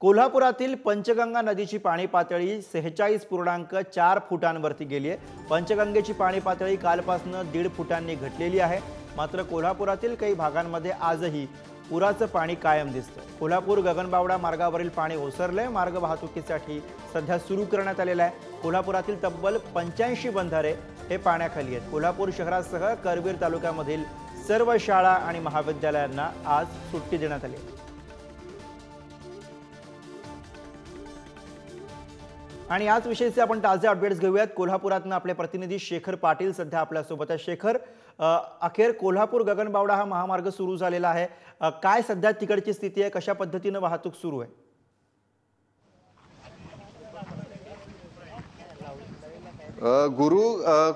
कोल्हापुरातील पंचगंगा नदीची पाणी पातळी 46.4 फुटांवरती गेली आहे। पंचगंगेची पाणी पातळी कालपासून 1.5 फुटांनी घटलेली आहे। मात्र कोल्हापुरातील काही भागांमध्ये आजही पुराचं पाणी कायम दिसतं। कोल्हापूर गगनबावडा मार्गावरील पाणी ओसरलंय। मार्ग वाहतुकीसाठी सध्या सुरू करण्यात आलेला आहे। कोल्हापुरातील तब्बल 85 बंधारे हे पाण्याखाली आहेत। कोल्हापूर शहरासह करवीर तालुक्यामधील सर्व शाळा आणि महाविद्यालयांना आज सुट्टी देण्यात आली आहे। आणि याच विषयीचे आपण ताजे अपडेट्स घेऊयात। कोल्हापुरातून आपले प्रतिनिधी शेखर पाटील सध्या आपल्या सोबत आहे। शेखर, अखेर कोल्हापूर गगनबावडा हा महामार्ग सुरू झालेला आहे। काय सध्या तिकडची स्थिती आहे? कशा पद्धतीने वाहतूक सुरू आहे? गुरु,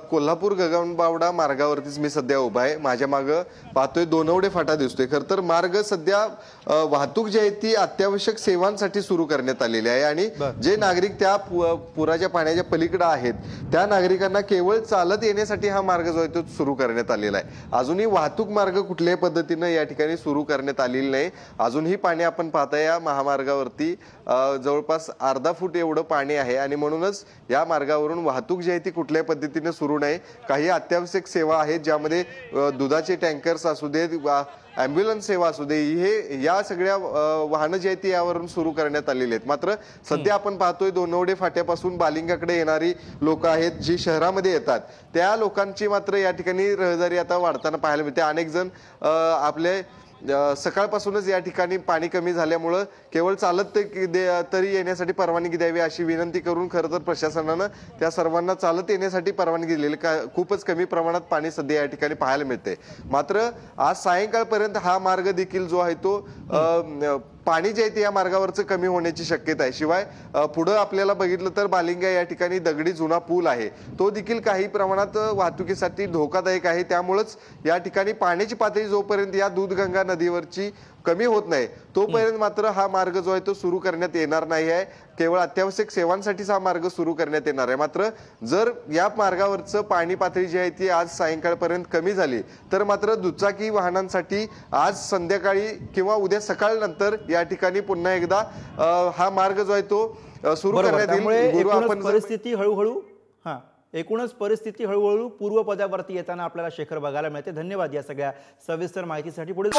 कोल्हापूर गगनबावडा मार्गावरतीच मी सध्या उभा आहे। माझ्या मागे पाहतोय दोनवडे फाटा दिसतोय। खर तर मार्ग सध्या वाहतूक जी आहे ती अत्यावश्यक सेवांसाठी सुरू करण्यात आलेली आहे आणि जे नागरिक त्या पुराच्या पाण्याच्या पलीकडे आहेत त्या नागरिकांना केवळ चालत येण्यासाठी हा मार्ग जो आहे तो सुरू करण्यात आलेला आहे। अजूनही वाहतूक मार्ग कुठल्याही पद्धतीने या ठिकाणी सुरू करण्यात आलेली नाही। अजूनही पाणी आपण पाहताय या महामार्गावरती जवळपास अर्धा फूट एवढं पाणी आहे आणि म्हणूनच या मार्गावरून वाहतूक जी आहे ती कुठल्याही पद्धतीने सुरू नाही। काही अत्यावश्यक सेवा आहेत ज्यामध्ये दुधाचे टँकर्स असू देत, ॲम्ब्युलन्स सेवा असू दे, हे या सगळ्या वाहनं जी आहेत ती यावरून सुरू करण्यात आलेली आहेत। मात्र सध्या आपण पाहतोय दोनवडे फाट्यापासून बालिंगाकडे येणारी लोक आहेत जी शहरामध्ये येतात, त्या लोकांची मात्र या ठिकाणी रहदारी आता वाढताना पाहायला मिळते। अनेक जण आपले सकाळपासूनच या ठिकाणी पाणी कमी झाल्यामुळे केवळ चालत तरी येण्यासाठी परवानगी द्यावी अशी विनंती करून खरं तर प्रशासनानं त्या सर्वांना चालत येण्यासाठी परवानगी दिलेली। खूपच कमी प्रमाणात पाणी सध्या या ठिकाणी पाहायला मिळते। मात्र आज सायंकाळपर्यंत हा मार्ग देखील जो आहे तो पाणी जे आहे ते या मार्गावरचं कमी होण्याची शक्यता आहे। शिवाय पुढे आपल्याला बघितलं तर बालिंगा या ठिकाणी दगडी जुना पूल आहे, तो देखील काही प्रमाणात वाहतुकीसाठी धोकादायक आहे। त्यामुळेच या ठिकाणी पाण्याची पातळी जोपर्यंत या दूधगंगा नदीवरची कमी होत नाही तोपर्यंत मात्र हा मार्ग जो आहे तो सुरू करण्यात येणार नाही आहे। केवळ अत्यावश्यक सेवांसाठीच हा मार्ग सुरू करण्यात येणार आहे। मात्र जर या मार्गावरचं पाणी पातळी जी आहे ती आज सायंकाळपर्यंत कमी झाली तर मात्र दुचाकी वाहनांसाठी आज संध्याकाळी किंवा उद्या सकाळनंतर या ठिकाणी पुन्हा एकदा हा मार्ग जो आहे तो सुरू करण्यात येईल। आपण परिस्थिती एकूणच परिस्थिती हळूहळू पूर्वपदावरती येताना आपल्याला शेखर बघायला मिळते। धन्यवाद या सगळ्या सविस्तर माहितीसाठी। पुढे